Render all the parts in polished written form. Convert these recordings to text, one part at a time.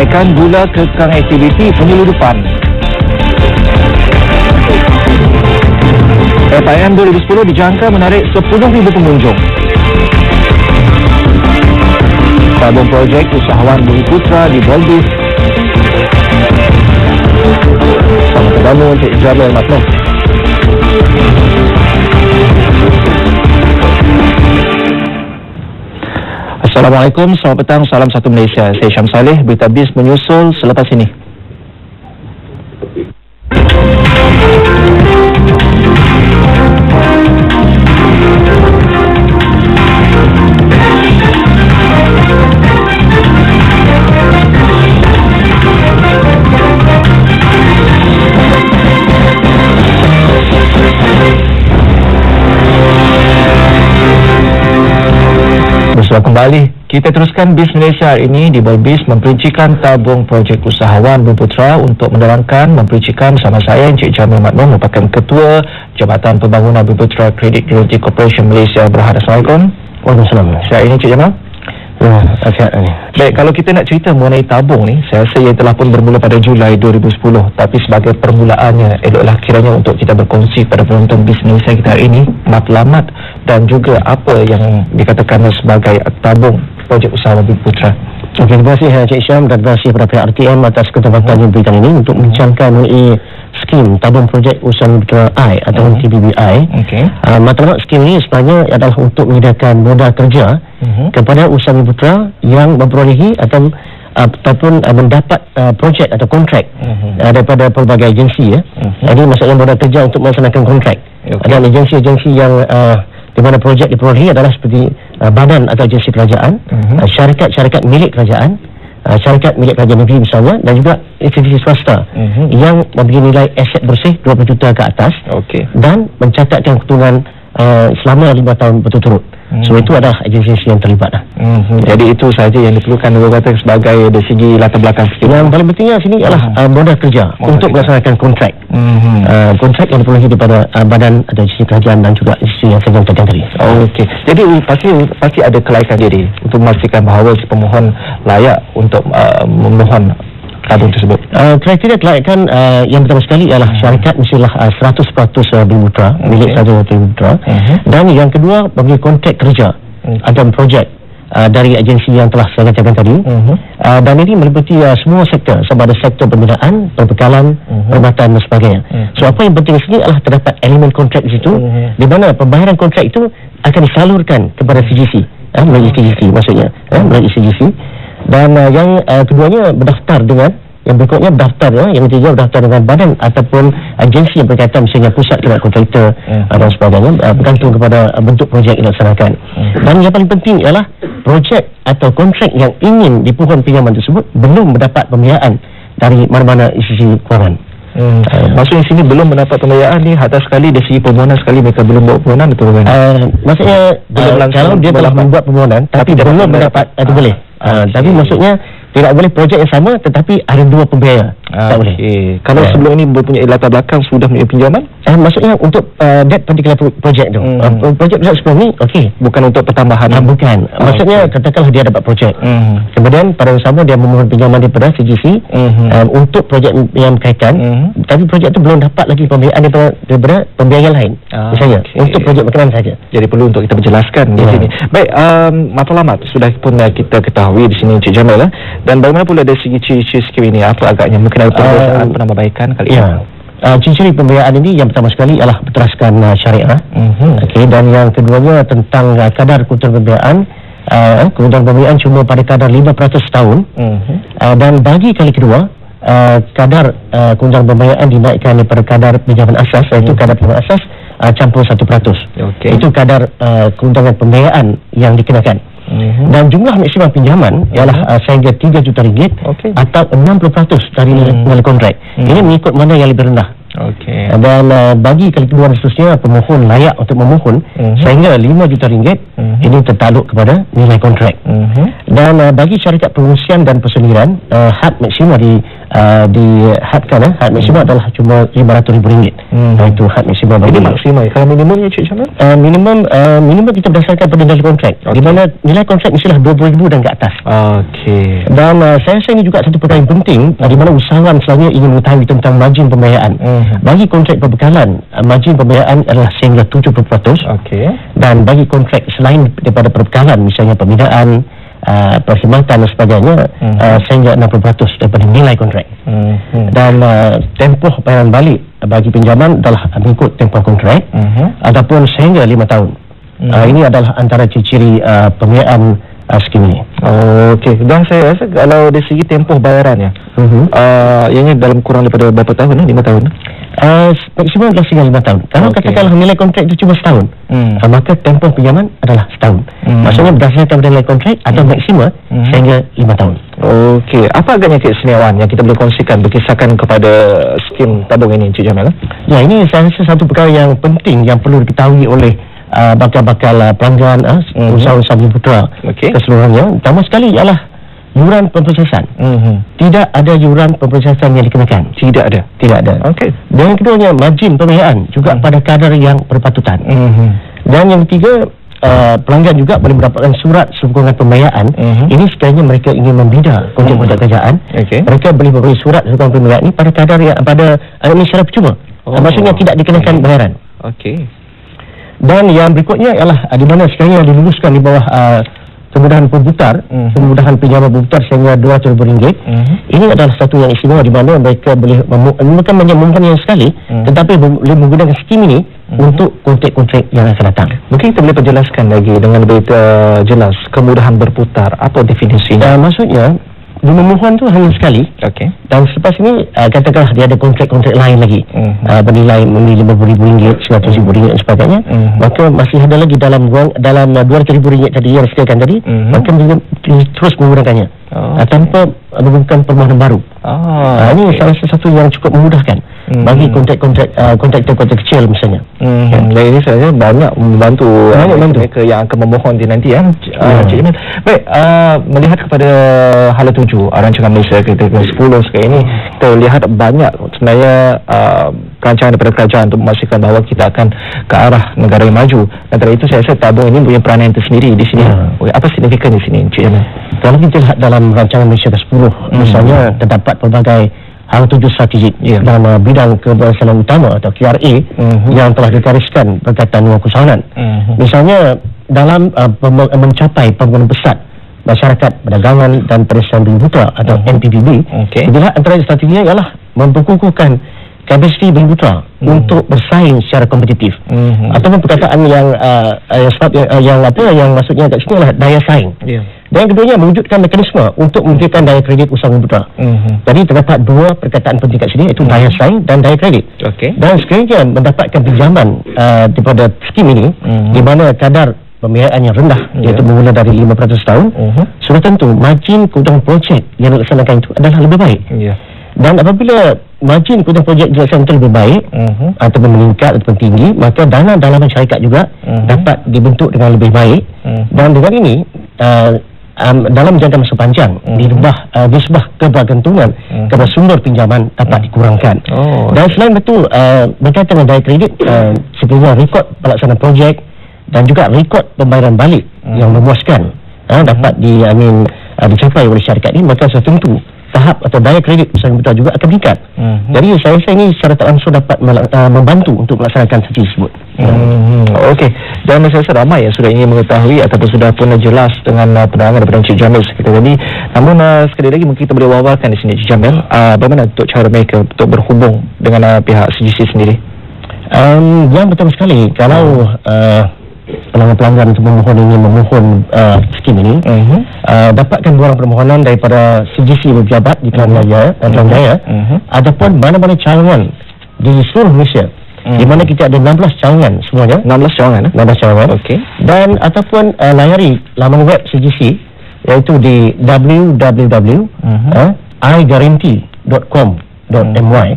Kenaikan gula kekang aktiviti penyeludupan. FIM 2010 dijangka menarik 10,000 pengunjung. Tabung projek usahawan Bumi Putra di Balbis. Selamat bertemu Encik Jamil Matloh. Assalamualaikum, selamat petang, salam satu Malaysia. Saya Syam Saleh, berita BIS menyusul selepas ini. Bersama kembali, kita teruskan BIS Malaysia hari ini. Di bawah BIS memperincikan tabung projek usahawan Bumi Putra. Untuk menerangkan, memperincikan bersama saya Encik Jamil Matloh, merupakan Ketua Jabatan Pembangunan Bumi Putra Credit Guarantee Corporation Malaysia Berhad. Assalamualaikum. Waalaikumsalam. Sihat ini Encik Jamil? Sihat ni. Baik, kalau kita nak cerita mengenai tabung ni, saya rasa ia telah pun bermula pada Julai 2010. Tapi sebagai permulaannya, eloklah kiranya untuk kita berkongsi pada penonton BIS Malaysia kita hari ini matlamat dan juga apa yang dikatakan sebagai tabung projek usaha Bumi Putra. Okey, terima kasih Encik Syam dan terima kasih kepada pihak RTM atas kesempatan yang diberikan ini untuk membincangkan mengenai skim tabung projek usaha Bumi Putra I atau TBBI. Okey. Matlamat skim ini sebenarnya adalah untuk menyediakan modal kerja kepada usaha Bumi Putra yang memperolehi ataupun mendapat projek atau kontrak daripada pelbagai agensi. Jadi maksudnya modal kerja untuk melaksanakan kontrak. Ada agensi-agensi yang di mana projek diperolehi adalah seperti badan atau agensi kerajaan, syarikat-syarikat milik kerajaan, syarikat milik kerajaan negeri misalnya, dan juga institusi swasta yang mempunyai nilai aset bersih 20 juta ke atas dan mencatatkan keuntungan selama 5 tahun berturut-turut. So itu adalah agensi yang terlibat. Jadi itu sahaja yang diperlukan kata sebagai dari segi latar belakang skim. Yang paling pentingnya sini adalah modal kerja untuk melaksanakan kontrak. Kontrak yang diperolehi daripada badan atau agensi kerajaan dan juga institusi yang saya katakan tadi. Okey. Jadi pasti ada kelaikan diri untuk memastikan bahawa si pemohon layak untuk memohon tabung tersebut. Kriteria kelaikan yang pertama sekali ialah syarikat mestilah 100% Bumi Putra, milik sahaja Bumi Putra. Dan yang kedua, bagi kontrak kerja atau projek dari agensi yang telah saya katakan tadi. Dan ini meliputi semua sektor, sama ada sektor pembinaan, perbekalan, perkhidmatan dan sebagainya. So apa yang penting di sini adalah terdapat elemen kontrak di situ, di mana pembayaran kontrak itu akan disalurkan kepada CGC, melalui CGC maksudnya, melalui CGC. Dan yang keduanya berdaftar dengan, yang berikutnya berdaftar, yang ketiga berdaftar dengan badan ataupun agensi yang berkaitan, misalnya pusat khidmat kontraktor dan sebagainya, bergantung kepada bentuk projek yang dilaksanakan. Dan yang paling penting ialah projek atau kontrak yang ingin dipohon pinjaman tersebut belum mendapat pembiayaan dari mana-mana institusi kewangan. Maksudnya sini belum mendapat pembiayaan ni, hatta sekali dari segi permohonan sekali mereka belum buat permohonan atau bagaimana? Maksudnya kalau dia telah membuat permohonan tapi dia belum mendapat, itu boleh. Tapi maksudnya tidak boleh projek yang sama tetapi ada dua pembiaya. Tak boleh. Kalau sebelum ini berpunyai latar belakang sudah punya pinjaman? Maksudnya untuk that particular projek tu. Projek sebelum ni bukan untuk pertambahan. Bukan. Maksudnya katakanlah dia dapat projek. Kemudian pada masa sama dia memohon pinjaman daripada CGC untuk projek yang berkaitan, tapi projek tu belum dapat lagi pembiayaan daripada pembiaya lain. Misalnya untuk projek berkenaan saja. Jadi perlu untuk kita menjelaskan di sini. Baik, matlamat sudah pun kita ketahui di sini Encik Jamil. Dan bagaimana pula dari segi ciri-ciri skim ini, apa agaknya mengenai perbezaan penambahbaikan kali ini? Ciri-ciri pembiayaan ini yang pertama sekali ialah berteraskan syariah. Dan yang keduanya tentang kadar keuntungan pembiayaan. Keuntungan pembiayaan cuma pada kadar 5% setahun. Dan bagi kali kedua, kadar keuntungan pembiayaan dinaikkan daripada kadar pinjaman asas, iaitu kadar pinjaman asas campur 1%. Itu kadar keuntungan pembiayaan yang dikenakan. Dan jumlah maksimum pinjaman ialah sehingga 3 juta ringgit atau 60% dari nilai kontrak. Ini mengikut mana yang lebih rendah. Dan bagi kali kedua dan seterusnya, pemohon layak untuk memohon sehingga 5 juta ringgit. Ini tertakluk kepada nilai kontrak. Dan bagi syarikat pengungsian dan persendirian, had maksimum dihadkan, had maksimum adalah cuma RM500,000. Itu had maksimum. Ini maksimal. Kalau minimumnya Cik Jamil? Minimum kita berdasarkan pada nilai kontrak. Di mana nilai kontrak mestilah RM20,000 dan ke atas. Okey. Dan saya rasa ini juga satu perkara yang penting, di mana usahawan selalunya ingin mengetahui tentang margin pembiayaan. Bagi kontrak perbekalan, margin pembiayaan adalah sehingga 70%. Okey. Dan bagi kontrak selain daripada perbekalan, misalnya pembinaan, perkhidmatan dan sebagainya, sehingga 60% daripada nilai kontrak. Dan tempoh bayaran balik bagi pinjaman adalah mengikut tempoh kontrak, ataupun sehingga 5 tahun. Ini adalah antara ciri-ciri pembiayaan skim ini. Okey. Dan saya rasa kalau dari segi tempoh bayarannya, ianya dalam kurang daripada berapa tahun? 5 tahun? Maksimum adalah sehingga 5 tahun. Kalau katakanlah nilai kontrak itu cuma setahun, maka tempoh pinjaman adalah setahun. Maksudnya berdasarkan nilai kontrak atau maksimum sehingga 5 tahun. Okey. Apa agaknya keistimewaan yang kita boleh kongsikan berkisahkan kepada skim tabung ini, Cik Jamil? Ya, ini saya rasa satu perkara yang penting yang perlu diketahui oleh bakal-bakal pelanggan usaha-usaha Bumiputera keseluruhannya. Pertama sekali ialah yuran pemprosesan. Tidak ada yuran pemprosesan yang dikenakan. Tidak ada. Okey. Dan yang keduanya margin pembiayaan juga pada kadar yang berpatutan. Dan yang ketiga, pelanggan juga boleh mendapatkan surat sokongan pembiayaan. Ini sekiranya mereka ingin membina kontrak kerjaan, mereka boleh memberi surat sokongan pembiayaan ini pada kadar yang ini secara percuma. Maksudnya tidak dikenakan bayaran. Okey. Dan yang berikutnya ialah di mana sekiranya diluluskan di bawah kemudahan pembutar, kemudahan pinjaman pembutar sehingga RM200,000. Ini adalah satu yang istimewa di mana mereka boleh bukan memungkinkan yang sekali, tetapi boleh menggunakan skim ini untuk kontrak-kontrak yang akan datang. Mungkin kita boleh penjelaskan lagi dengan lebih jelas kemudahan berputar, apa definisinya? Maksudnya memohon tu hanya sekali. Dan selepas ini katakanlah dia ada kontrak-kontrak lain lagi, bernilai RM50,000, RM100,000 dan sebagainya, maka masih ada lagi dalam RM200,000 tadi yang disediakan tadi, maka dia terus menggunakannya tanpa membuka permohonan baru. Ini salah satu yang cukup memudahkan bagi kontrak kecil misalnya. Dan ini saya banyak membantu mereka yang akan memohon di nanti Cik Jamil. Baik, melihat kepada hala tuju rancangan Malaysia ke-10 sekarang ini, kita lihat banyak sebenarnya perancangan daripada kerajaan untuk memastikan bahawa kita akan ke arah negara yang maju. Antara itu saya rasa tabung ini punya peranan tersendiri di sini. Apa signifikan di sini, Cik Jamil? Kalau kita lihat dalam rancangan Malaysia ke-10, misalnya terdapat pelbagai hal tuju strategik dalam bidang keberhasilan utama atau KRA yang telah digariskan berkaitan dengan keusahawanan. Misalnya dalam mencapai pembangunan pesat masyarakat perdagangan dan perniagaan Bumiputera atau MPBB, adalah antara strateginya ialah memperkukuhkan kapasiti Bumiputera untuk bersaing secara kompetitif. Ataupun perkataan yang maksudnya kat sini adalah daya saing. Dan yang keduanya mewujudkan mekanisme untuk memberikan daya kredit usaha Bumiputera. Jadi terdapat dua perkataan penting kat sini, iaitu daya saing dan daya kredit. Dan sekiranya mendapatkan pinjaman daripada skim ini, di mana kadar pembiayaan yang rendah, iaitu bermula dari 5% tahun, sudah tentu margin keuntungan projek yang dilaksanakan itu adalah lebih baik. Dan apabila margin keuntungan projek dilaksanakan itu lebih baik ataupun meningkat ataupun tinggi, maka dana dalaman syarikat juga dapat dibentuk dengan lebih baik. Dan dengan ini dalam jangka masa panjang nisbah kebergantungan kepada sumber pinjaman dapat dikurangkan. Dan selain itu berkaitan dengan daya kredit, sebenarnya rekod pelaksanaan projek dan juga rekod pembayaran balik yang memuaskan dapat dicapai oleh syarikat ini, maka sudah tentu tahap atau daya kredit usaha Bumiputera juga akan meningkat. Jadi saya rasa ini secara tak langsung dapat membantu untuk melaksanakan strategi tersebut. Okey. Dan saya rasa ramai yang sudah ingin mengetahui ataupun sudah pun jelas dengan penerangan daripada Cik Jamil sekitar tadi. Namun sekali lagi mungkin kita boleh wawarkan di sini, Cik Jamil, bagaimana untuk cara mereka untuk berhubung dengan pihak CGC sendiri? Yang betul sekali, kalau pelanggan-pelanggan untuk memohon skim ini, dapatkan borang permohonan daripada CGC berjabat di Kelantan Jaya, ataupun mana-mana cawangan di seluruh Malaysia, di mana kita ada 16 cawangan semuanya. 16 cawangan. Dan ataupun layari laman web CGC, iaitu di www.igaranti.com.my.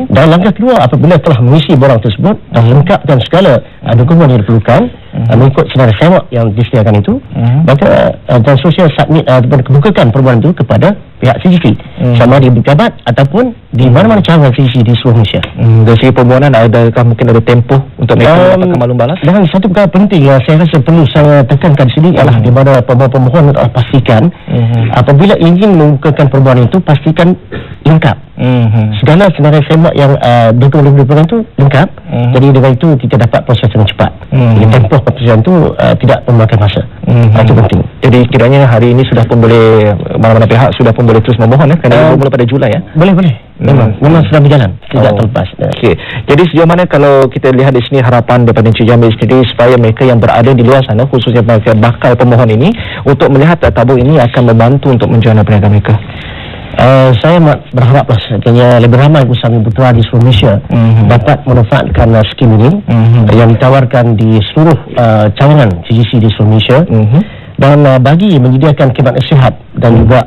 Dan langkah kedua, apabila telah mengisi borang tersebut dan lengkapkan segala dokumen yang diperlukan mengikut senarai semak yang disediakan itu, maka dan sosial submit kebukakan permohonan itu kepada pihak CGC, sama di pejabat ataupun di mana-mana cabang CGC di seluruh Malaysia. Dari segi permohonan, adakah mungkin ada tempoh untuk mereka mendapatkan maklum balas? Dan satu perkara penting yang saya rasa perlu saya tekankan di sini ialah di mana pemohon pastikan apabila ingin membukakan permohonan itu, pastikan lengkap. Segala senarai semak yang dokumen-dokumen itu lengkap. Jadi dengan itu kita dapat proses yang cepat. Tempoh keputusan itu tidak memakan masa. Itu penting. Jadi kiranya hari ini sudah pun boleh, mana-mana pihak sudah pun boleh terus memohon kerana bermula pada Julai ya? Boleh. Memang sudah berjalan, tidak terlepas. Okey. Jadi sejauh mana kalau kita lihat di sini harapan daripada Encik Jamil sendiri supaya mereka yang berada di luar sana, khususnya bakal pemohon ini, untuk melihat tabung ini akan membantu untuk menjana perniagaan mereka? Saya berharaplah sebenarnya lebih ramai usaha mikro di seluruh Malaysia dapat memanfaatkan skim ini yang ditawarkan di seluruh cawangan CGC di seluruh Malaysia, dan bagi menyediakan khidmat nasihat dan juga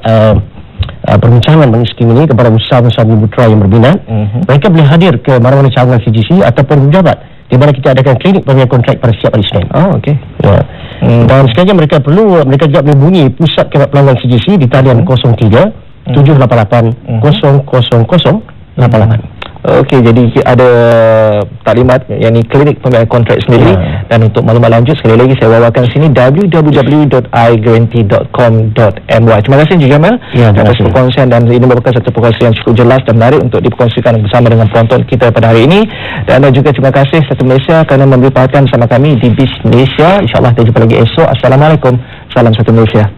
perbincangan mengenai skim ini kepada usaha-usaha mikro yang berminat. Mereka boleh hadir ke mana-mana cawangan CGC ataupun pejabat di mana kita adakan klinik pemberian kontrak pada setiap hari Isnin. Okey. Dan sekiranya mereka juga menghubungi pusat khidmat pelanggan CGC di talian 03 788 000088. Okey, jadi ada taklimat yang ni klinik pemberian kontrak sendiri. Dan untuk maklumat lanjut sekali lagi saya bawakan sini www.iGuarantee.com.my. Terima kasih Encik Jamil atas perkongsian, dan ini merupakan satu perkongsian yang cukup jelas dan menarik untuk dikongsikan bersama dengan penonton kita pada hari ini. Dan juga terima kasih Satu Malaysia kerana memberi perhatian bersama kami di Bis Malaysia. InsyaAllah kita jumpa lagi esok. Assalamualaikum. Salam Satu Malaysia.